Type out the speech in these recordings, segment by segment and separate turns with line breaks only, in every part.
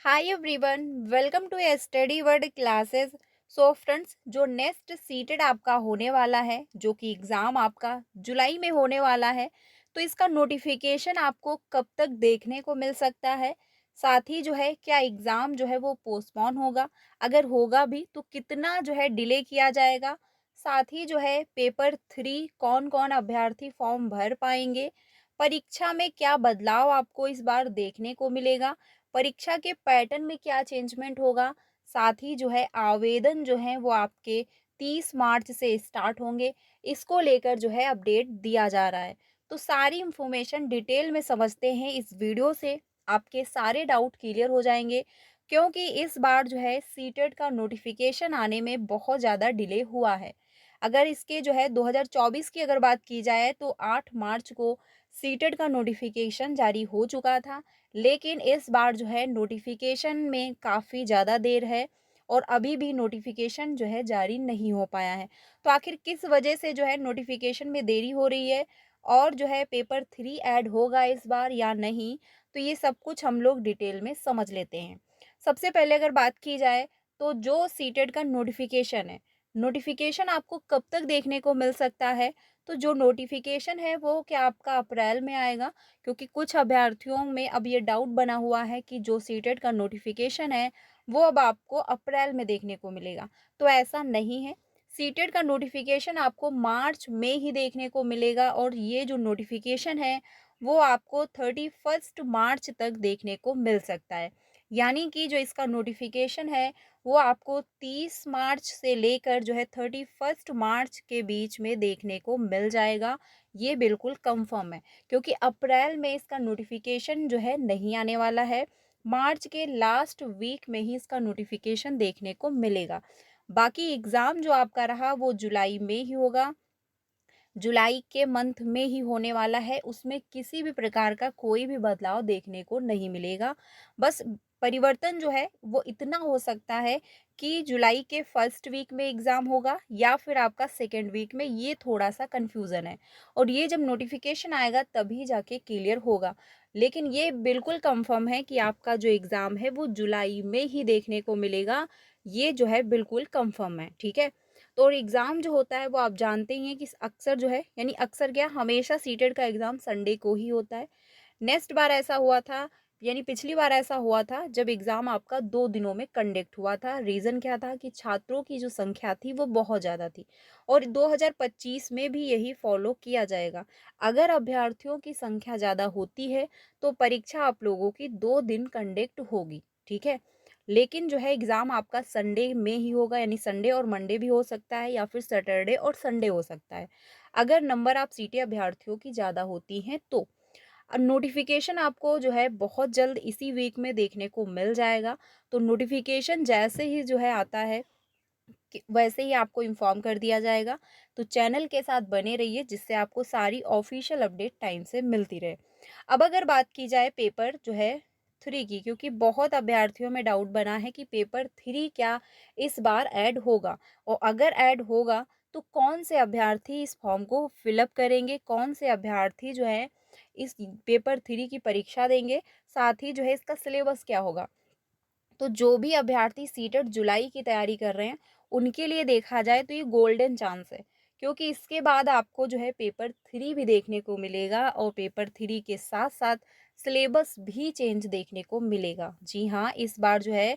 Hi everyone, welcome to study word classes. So friends, जो next सीटेड आपका होने वाला है, जो कि एग्ज़ाम आपका जुलाई में होने वाला है, तो इसका नोटिफिकेशन आपको कब तक देखने को मिल सकता है। साथ ही जो है क्या एग्ज़ाम जो है वो पोस्टपोन होगा, अगर होगा भी तो कितना जो है डिले किया जाएगा। साथ ही जो है पेपर 3 कौन कौन अभ्यर्थी फॉर्म भर पाएंगे, परीक्षा में क्या बदलाव आपको इस बार देखने को मिलेगा, परीक्षा के पैटर्न में क्या चेंजमेंट होगा। साथ ही जो है आवेदन जो है वो आपके 30 मार्च से स्टार्ट होंगे। इसको लेकर जो है अपडेट दिया जा रहा है। तो सारी इंफॉर्मेशन डिटेल में समझते हैं इस वीडियो से। आपके सारे डाउट क्लियर हो जाएंगे, क्योंकि इस बार जो है सीटेट का नोटिफिकेशन आने में बहुत ज़्यादा डिले हुआ है। अगर इसके जो है 2024 की अगर बात की जाए तो 8 मार्च को सीटेट का नोटिफिकेशन जारी हो चुका था, लेकिन इस बार जो है नोटिफिकेशन में काफ़ी ज़्यादा देर है और अभी भी नोटिफिकेशन जो है जारी नहीं हो पाया है। तो आखिर किस वजह से जो है नोटिफिकेशन में देरी हो रही है और जो है पेपर 3 ऐड होगा इस बार या नहीं, तो ये सब कुछ हम लोग डिटेल में समझ लेते हैं। सबसे पहले अगर बात की जाए तो जो सीटेट का नोटिफिकेशन है, नोटिफिकेशन आपको कब तक देखने को मिल सकता है? तो जो नोटिफिकेशन है वो क्या आपका अप्रैल में आएगा? क्योंकि कुछ अभ्यर्थियों में अब ये डाउट बना हुआ है कि जो सीटेट का नोटिफिकेशन है वो अब आपको अप्रैल में देखने को मिलेगा। तो ऐसा नहीं है। सीटेट का नोटिफिकेशन आपको मार्च में ही देखने को मिलेगा और ये जो नोटिफिकेशन है वो आपको 31 मार्च तक देखने को मिल सकता है। यानी कि जो इसका नोटिफिकेशन है वो आपको 30 मार्च से लेकर जो है 31 मार्च के बीच में देखने को मिल जाएगा। ये बिल्कुल कंफर्म है, क्योंकि अप्रैल में इसका नोटिफिकेशन जो है नहीं आने वाला है। मार्च के लास्ट वीक में ही इसका नोटिफिकेशन देखने को मिलेगा। बाकी एग्ज़ाम जो आपका रहा वो जुलाई में ही होगा। जुलाई के मंथ में ही होने वाला है, उसमें किसी भी प्रकार का कोई भी बदलाव देखने को नहीं मिलेगा। बस परिवर्तन जो है वो इतना हो सकता है कि जुलाई के फर्स्ट वीक में एग्ज़ाम होगा या फिर आपका सेकंड वीक में, ये थोड़ा-सा कन्फ्यूज़न है और ये जब नोटिफ़िकेशन आएगा तभी जाके क्लियर होगा। लेकिन ये बिल्कुल कन्फर्म है कि आपका जो एग्ज़ाम है वो जुलाई में ही देखने को मिलेगा, ये जो है बिल्कुल कन्फर्म है, ठीक है? तो और एग्ज़ाम जो होता है वो आप जानते ही हैं कि अक्सर जो है, यानी अक्सर क्या, हमेशा सीटेट का एग्ज़ाम संडे को ही होता है। नेक्स्ट बार ऐसा हुआ था, यानी पिछली बार ऐसा हुआ था जब एग्ज़ाम आपका 2 दिनों में कंडक्ट हुआ था। रीज़न क्या था कि छात्रों की जो संख्या थी वो बहुत ज़्यादा थी और 2025 में भी यही फ़ॉलो किया जाएगा। अगर अभ्यर्थियों की संख्या ज़्यादा होती है तो परीक्षा आप लोगों की 2 दिन कंडक्ट होगी, ठीक है? लेकिन जो है एग्ज़ाम आपका संडे में ही होगा, यानी संडे और मंडे भी हो सकता है या फिर सैटरडे और संडे हो सकता है। अगर नंबर आप सीटें अभ्यर्थियों की ज़्यादा होती हैं तो। नोटिफिकेशन आपको जो है बहुत जल्द इसी वीक में देखने को मिल जाएगा। तो नोटिफिकेशन जैसे ही जो है आता है कि वैसे ही आपको इन्फॉर्म कर दिया जाएगा। तो चैनल के साथ बने रहिए, जिससे आपको सारी ऑफिशियल अपडेट टाइम से मिलती रहे। अब अगर बात की जाए पेपर जो है 3 की, क्योंकि बहुत अभ्यर्थियों में डाउट बना है कि पेपर 3 क्या इस बार ऐड होगा, और अगर ऐड होगा तो कौन से अभ्यर्थी इस फॉर्म को फिलअप करेंगे, कौन से अभ्यर्थी जो है इस पेपर 3 की परीक्षा देंगे, साथ ही जो है इसका सिलेबस क्या होगा। तो जो भी अभ्यर्थी सीटेट जुलाई की तैयारी कर रहे हैं, उनके लिए देखा जाए तो ये गोल्डन चांस है, क्योंकि इसके बाद आपको जो है पेपर 3 भी देखने को मिलेगा और पेपर 3 के साथ-साथ सिलेबस भी चेंज देखने को मिलेगा। जी हाँ, इस बार जो है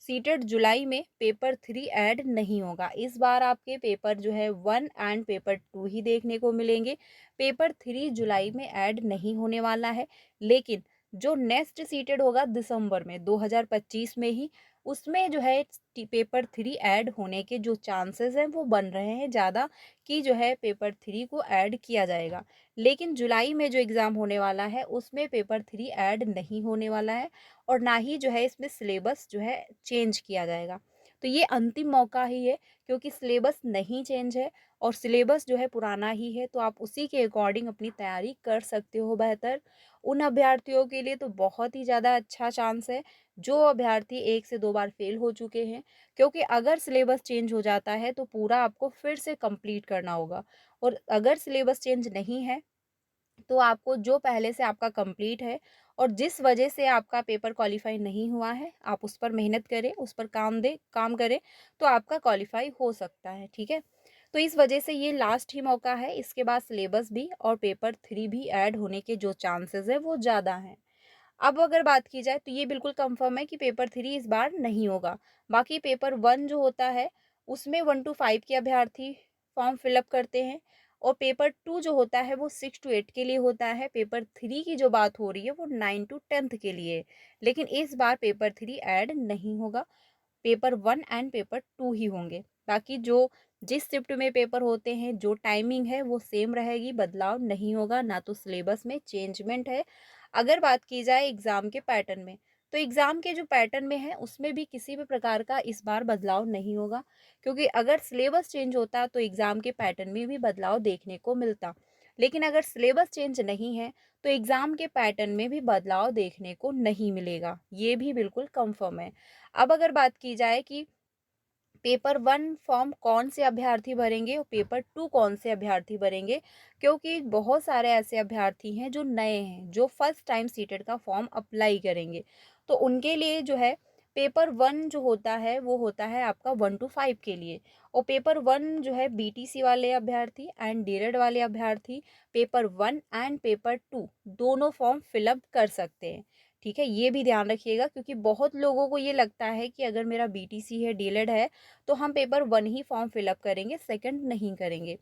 सीटेट जुलाई में पेपर 3 ऐड नहीं होगा। इस बार आपके पेपर जो है 1 एंड पेपर 2 ही देखने को मिलेंगे। पेपर 3 जुलाई में ऐड नहीं होने वाला है, लेकिन जो नेक्स्ट सीटेड होगा दिसंबर में 2025 में ही, उसमें जो है पेपर 3 ऐड होने के जो चांसेस हैं वो बन रहे हैं ज़्यादा, कि जो है पेपर 3 को ऐड किया जाएगा। लेकिन जुलाई में जो एग्ज़ाम होने वाला है उसमें पेपर 3 ऐड नहीं होने वाला है और ना ही जो है इसमें सिलेबस जो है चेंज किया जाएगा। तो ये अंतिम मौका ही है, क्योंकि सिलेबस नहीं चेंज है और सिलेबस जो है पुराना ही है, तो आप उसी के अकॉर्डिंग अपनी तैयारी कर सकते हो बेहतर। उन अभ्यर्थियों के लिए तो बहुत ही ज़्यादा अच्छा चांस है, जो अभ्यर्थी 1 से 2 बार फेल हो चुके हैं, क्योंकि अगर सिलेबस चेंज हो जाता है तो पूरा आपको फिर से कंप्लीट करना होगा और अगर सिलेबस चेंज नहीं है तो आपको जो पहले से आपका कंप्लीट है और जिस वजह से आपका पेपर क्वालिफ़ाई नहीं हुआ है, आप उस पर मेहनत करें, उस पर काम करें, तो आपका क्वालिफ़ाई हो सकता है, ठीक है? तो इस वजह से ये लास्ट ही मौका है, इसके बाद सिलेबस भी और पेपर 3 भी ऐड होने के जो चांसेस है वो ज़्यादा हैं। अब अगर बात की जाए तो ये बिल्कुल कंफर्म है कि पेपर 3 इस बार नहीं होगा। बाकी पेपर 1 जो होता है उसमें 1 टू 5 के अभ्यर्थी फॉर्म फिल अप करते हैं और पेपर 2 जो होता है वो 6 टू 8 के लिए होता है। पेपर 3 की जो बात हो रही है वो 9 टू 10th के लिए है। लेकिन इस बार पेपर 3 ऐड नहीं होगा। पेपर 1 एंड पेपर 2 ही होंगे। बाकी जो जिस शिफ्ट में पेपर होते हैं, जो टाइमिंग है वो सेम रहेगी, बदलाव नहीं होगा, ना तो सिलेबस में चेंजमेंट है। अगर बात की जाए एग्ज़ाम के पैटर्न में, तो एग्ज़ाम के जो पैटर्न में है उसमें भी किसी भी प्रकार का इस बार बदलाव नहीं होगा, क्योंकि अगर सिलेबस चेंज होता तो एग्ज़ाम के पैटर्न में भी बदलाव देखने को मिलता। लेकिन अगर सिलेबस चेंज नहीं है, तो एग्ज़ाम के पैटर्न में भी बदलाव देखने को नहीं मिलेगा, ये भी बिल्कुल कन्फर्म है। अब अगर बात की जाए कि पेपर 1 फॉर्म कौन से अभ्यर्थी भरेंगे और पेपर 2 कौन से अभ्यर्थी भरेंगे, क्योंकि बहुत सारे ऐसे अभ्यर्थी हैं जो नए हैं, जो फर्स्ट टाइम सीटेट का फॉर्म अप्लाई करेंगे। तो उनके लिए जो है पेपर 1 जो होता है वो होता है आपका 1 टू 5 के लिए, और पेपर 1 जो है बीटीसी वाले अभ्यर्थी एंड डीएलएड वाले अभ्यर्थी पेपर 1 एंड पेपर 2 दोनों फॉर्म फिलअप कर सकते हैं। ठीक है, ये भी ध्यान रखिएगा, क्योंकि बहुत लोगों को ये लगता है कि अगर मेरा बीटीसी है, डीएलएड है, तो हम पेपर 1 ही फॉर्म फिलअप करेंगे, सेकंड नहीं करेंगे।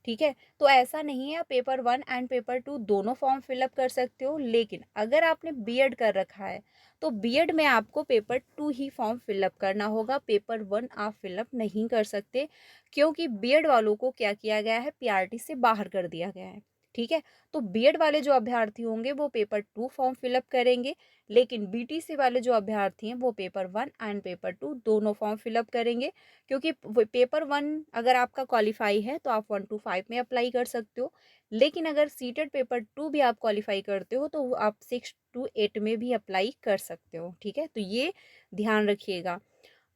ठीक है, तो ऐसा नहीं है, आप पेपर 1 एंड पेपर 2 दोनों फॉर्म फिलअप कर सकते हो। लेकिन अगर आपने बीएड कर रखा है तो बीएड में आपको पेपर 2 ही फॉर्म फिलअप करना होगा, पेपर 1 आप फिलअप नहीं कर सकते, क्योंकि बीएड वालों को क्या किया गया है, पीआरटी से बाहर कर दिया गया है। ठीक है, तो बीएड वाले जो अभ्यर्थी होंगे वो पेपर 2 फॉर्म फिलअप करेंगे, लेकिन बीटीसी वाले जो अभ्यर्थी हैं वो पेपर 1 एंड पेपर 2 दोनों फॉर्म फिलअप करेंगे, क्योंकि पेपर 1 अगर आपका क्वालिफाई है तो आप 1 टू 5 में अप्लाई कर सकते हो, लेकिन अगर सीटेड पेपर 2 भी आप क्वालिफाई करते हो तो आप 6 टू 8 में भी अप्लाई कर सकते हो। ठीक है, तो ये ध्यान रखिएगा।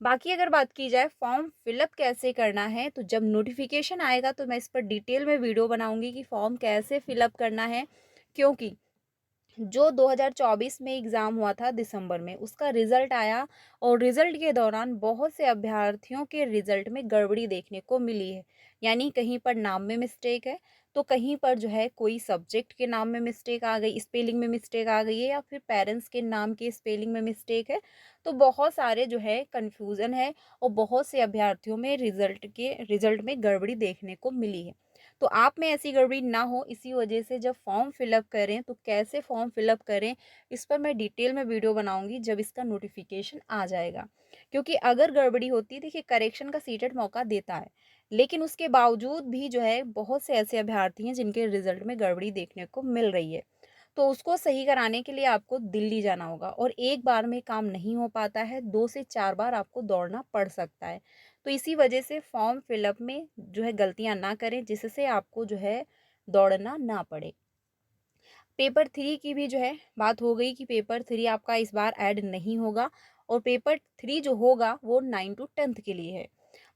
बाकी अगर बात की जाए फॉर्म फिलअप कैसे करना है, तो जब नोटिफिकेशन आएगा तो मैं इस पर डिटेल में वीडियो बनाऊंगी कि फॉर्म कैसे फिलअप करना है, क्योंकि जो 2024 में एग्ज़ाम हुआ था दिसंबर में, उसका रिज़ल्ट आया और रिज़ल्ट के दौरान बहुत से अभ्यर्थियों के रिज़ल्ट में गड़बड़ी देखने को मिली है। यानी कहीं पर नाम में मिस्टेक है, तो कहीं पर जो है कोई सब्जेक्ट के नाम में मिस्टेक आ गई, स्पेलिंग में मिस्टेक आ गई है, या फिर पेरेंट्स के नाम के स्पेलिंग में मिस्टेक है। तो बहुत सारे जो है कन्फ्यूज़न है और बहुत से अभ्यर्थियों में रिज़ल्ट में गड़बड़ी देखने को मिली है। तो आप में ऐसी गड़बड़ी ना हो, इसी वजह से जब फॉर्म फिलअप करें तो कैसे फॉर्म फिलअप करें, इस पर मैं डिटेल में वीडियो बनाऊंगी जब इसका नोटिफिकेशन आ जाएगा। क्योंकि अगर गड़बड़ी होती है, देखिए करेक्शन का सीटेड मौका देता है, लेकिन उसके बावजूद भी जो है बहुत से ऐसे अभ्यर्थी हैं जिनके रिजल्ट में गड़बड़ी देखने को मिल रही है। तो उसको सही कराने के लिए आपको दिल्ली जाना होगा, और एक बार में काम नहीं हो पाता है, 2 से 4 बार आपको दौड़ना पड़ सकता है। तो इसी वजह से फॉर्म फिलअप में जो है गलतियाँ ना करें, जिससे आपको जो है दौड़ना ना पड़े। पेपर 3 की भी जो है बात हो गई कि पेपर 3 आपका इस बार ऐड नहीं होगा, और पेपर 3 जो होगा वो 9 टू 10th के लिए है।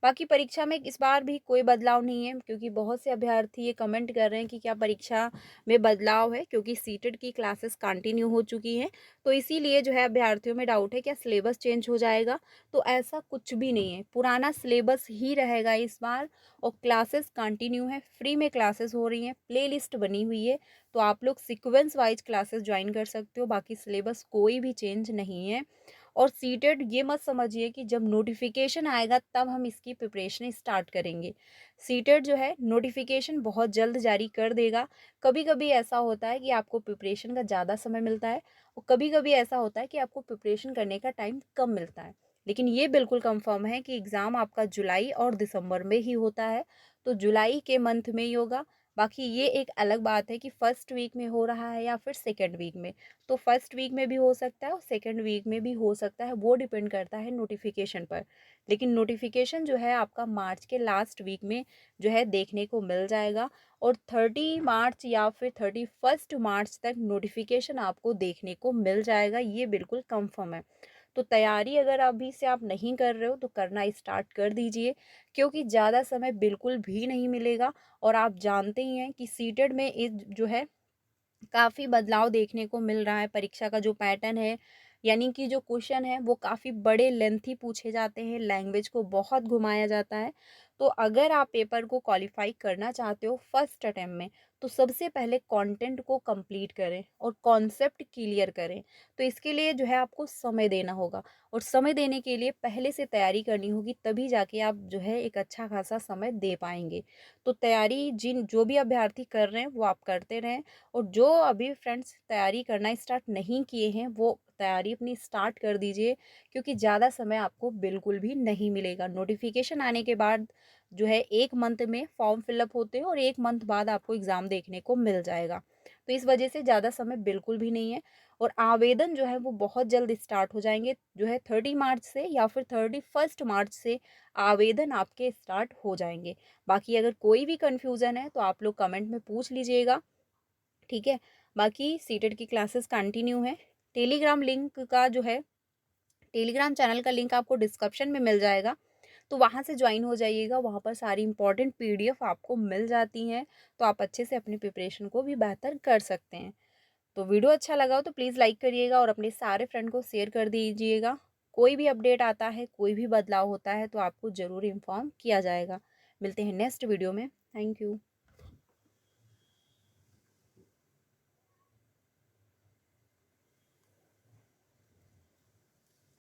बाकी परीक्षा में इस बार भी कोई बदलाव नहीं है, क्योंकि बहुत से अभ्यर्थी ये कमेंट कर रहे हैं कि क्या परीक्षा में बदलाव है, क्योंकि सीटेड की क्लासेस कंटिन्यू हो चुकी हैं। तो इसीलिए जो है अभ्यर्थियों में डाउट है क्या सिलेबस चेंज हो जाएगा, तो ऐसा कुछ भी नहीं है, पुराना सिलेबस ही रहेगा इस बार, और क्लासेस कंटिन्यू है, फ्री में क्लासेस हो रही हैं, प्लेलिस्ट बनी हुई है, तो आप लोग सीक्वेंस वाइज क्लासेस ज्वाइन कर सकते हो। बाकी सिलेबस कोई भी चेंज नहीं है। और सीटेड ये मत समझिए कि जब नोटिफिकेशन आएगा तब हम इसकी प्रिपरेशन स्टार्ट करेंगे। सीटेड जो है नोटिफिकेशन बहुत जल्द जारी कर देगा। कभी कभी ऐसा होता है कि आपको प्रिपरेशन का ज़्यादा समय मिलता है, और कभी कभी ऐसा होता है कि आपको प्रिपरेशन करने का टाइम कम मिलता है। लेकिन ये बिल्कुल कंफर्म है कि एग्ज़ाम आपका जुलाई और दिसंबर में ही होता है, तो जुलाई के मंथ में ही होगा। बाकी ये एक अलग बात है कि फर्स्ट वीक में हो रहा है या फिर सेकेंड वीक में, तो फर्स्ट वीक में भी हो सकता है और सेकेंड वीक में भी हो सकता है, वो डिपेंड करता है नोटिफिकेशन पर। लेकिन नोटिफिकेशन जो है आपका मार्च के लास्ट वीक में जो है देखने को मिल जाएगा, और 30 मार्च या फिर 31 मार्च तक नोटिफिकेशन आपको देखने को मिल जाएगा, ये बिल्कुल कंफर्म है। तो तैयारी अगर अभी से आप नहीं कर रहे हो तो करना स्टार्ट कर दीजिए, क्योंकि ज़्यादा समय बिल्कुल भी नहीं मिलेगा। और आप जानते ही हैं कि सीटेड में इस जो है काफ़ी बदलाव देखने को मिल रहा है। परीक्षा का जो पैटर्न है, यानी कि जो क्वेश्चन है वो काफ़ी बड़े लेंथी पूछे जाते हैं, लैंग्वेज को बहुत घुमाया जाता है। तो अगर आप पेपर को क्वालिफ़ाई करना चाहते हो फर्स्ट अटेम्प्ट में, तो सबसे पहले कंटेंट को कंप्लीट करें और कॉन्सेप्ट क्लियर करें। तो इसके लिए जो है आपको समय देना होगा, और समय देने के लिए पहले से तैयारी करनी होगी, तभी जाके आप जो है एक अच्छा खासा समय दे पाएँगे। तो तैयारी जो भी अभ्यर्थी कर रहे हैं वो आप करते रहें, और जो अभी फ्रेंड्स तैयारी करना स्टार्ट नहीं किए हैं वो तैयारी अपनी स्टार्ट कर दीजिए, क्योंकि ज़्यादा समय आपको बिल्कुल भी नहीं मिलेगा। नोटिफिकेशन आने के बाद जो है 1 मंथ में फॉर्म फिलअप होते हैं और 1 मंथ बाद आपको एग्ज़ाम देखने को मिल जाएगा। तो इस वजह से ज़्यादा समय बिल्कुल भी नहीं है, और आवेदन जो है वो बहुत जल्द स्टार्ट हो जाएंगे, जो है 30 मार्च से या फिर 31 मार्च से आवेदन आपके स्टार्ट हो जाएंगे। बाकी अगर कोई भी कन्फ्यूज़न है तो आप लोग कमेंट में पूछ लीजिएगा, ठीक है। बाकी सीटेट की क्लासेस कंटिन्यू है। टेलीग्राम लिंक का जो है, टेलीग्राम चैनल का लिंक आपको डिस्क्रिप्शन में मिल जाएगा, तो वहाँ से ज्वाइन हो जाइएगा। वहाँ पर सारी इंपॉर्टेंट पीडीएफ आपको मिल जाती हैं, तो आप अच्छे से अपनी प्रिपरेशन को भी बेहतर कर सकते हैं। तो वीडियो अच्छा लगा हो तो प्लीज़ लाइक करिएगा और अपने सारे फ्रेंड को शेयर कर दीजिएगा। कोई भी अपडेट आता है, कोई भी बदलाव होता है तो आपको ज़रूर इन्फॉर्म किया जाएगा। मिलते हैं नेक्स्ट वीडियो में। Thank you.